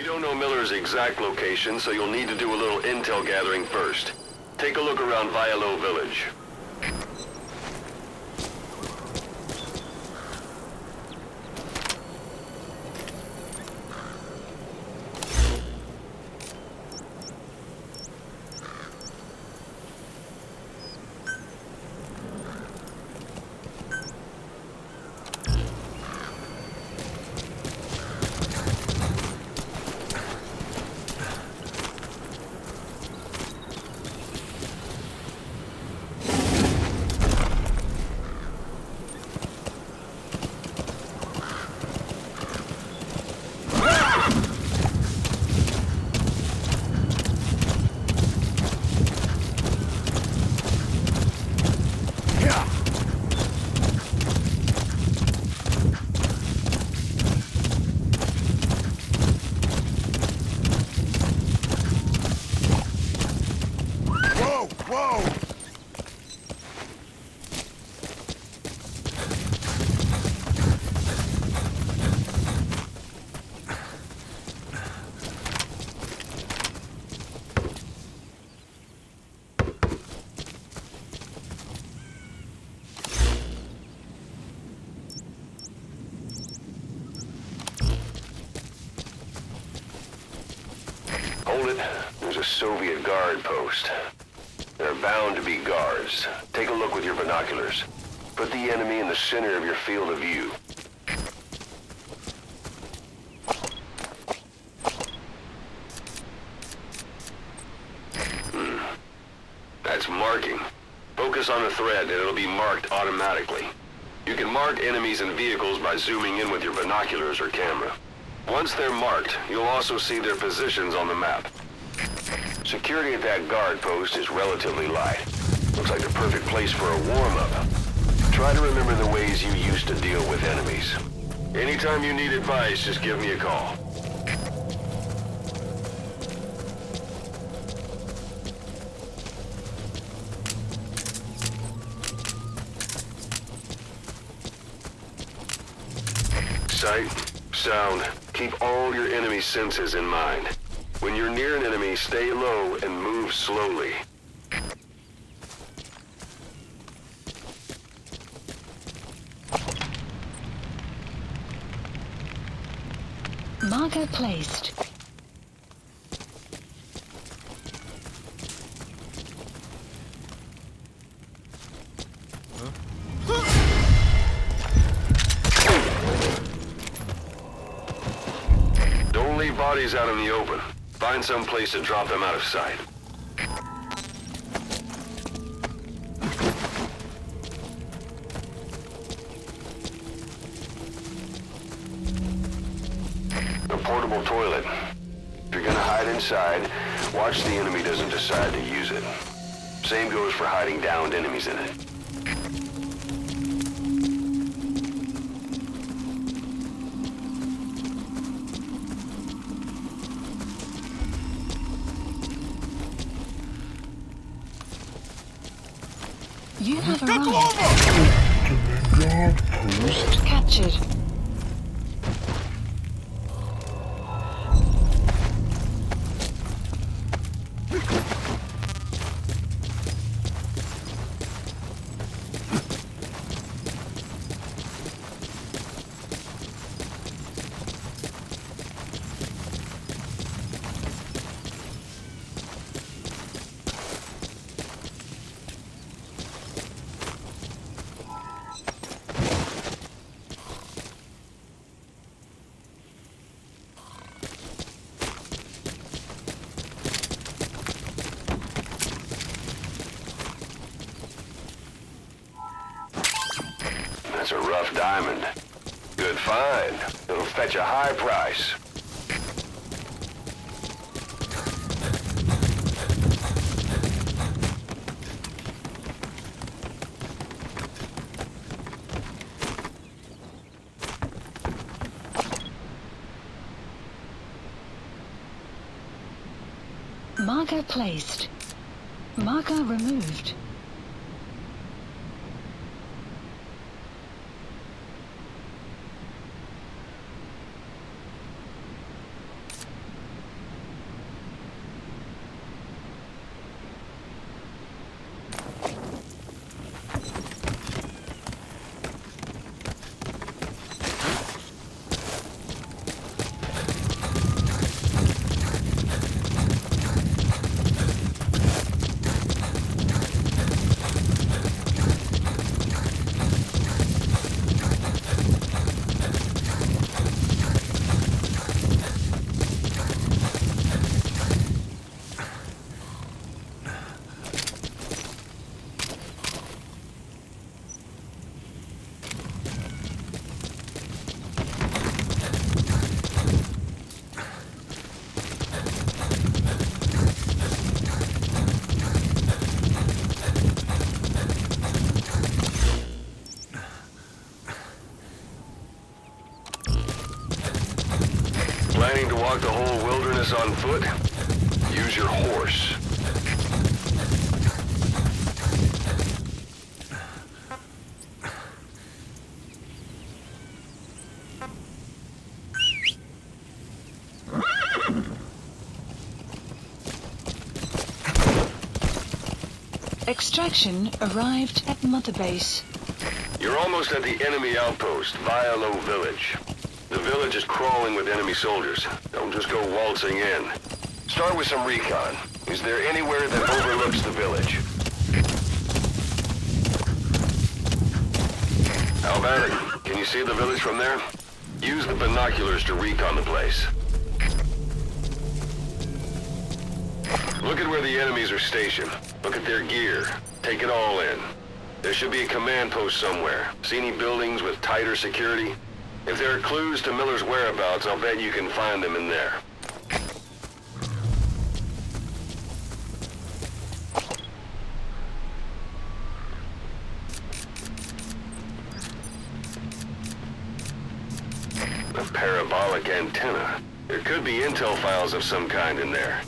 We don't know Miller's exact location, so you'll need to do a little intel gathering first. Take a look around Vialo Village. Hold it. There's a Soviet guard post. There are bound to be guards. Take a look with your binoculars. Put the enemy in the center of your field of view. That's marking. Focus on a thread and it'll be marked automatically. You can mark enemies and vehicles by zooming in with your binoculars or camera. Once they're marked, you'll also see their positions on the map. Security at that guard post is relatively light. Looks like the perfect place for a warm-up. Try to remember the ways you used to deal with enemies. Anytime you need advice, just give me a call. Sight, sound, keep all your enemy senses in mind. When you're near an enemy, stay low and move slowly. Marker placed. Don't leave bodies out in the open. Find some place to drop them out of sight. A portable toilet. If you're gonna hide inside, watch the enemy doesn't decide to use it. Same goes for hiding downed enemies in it. You have arrived. Guard post. Captured. That's a rough diamond. Good find. It'll fetch a high price. Marker placed. Marker removed. planning to walk the whole wilderness on foot? Use your horse. Extraction arrived at Mother Base. You're almost at the enemy outpost, Vialo Village. The village is crawling with enemy soldiers. Don't just go waltzing in. Start with some recon. Is there anywhere that overlooks the village? How about it? Can you see the village from there? Use the binoculars to recon the place. Look at where the enemies are stationed. Look at their gear. Take it all in. There should be a command post somewhere. See any buildings with tighter security? If there are clues to Miller's whereabouts, I'll bet you can find them in there. A parabolic antenna. There could be intel files of some kind in there.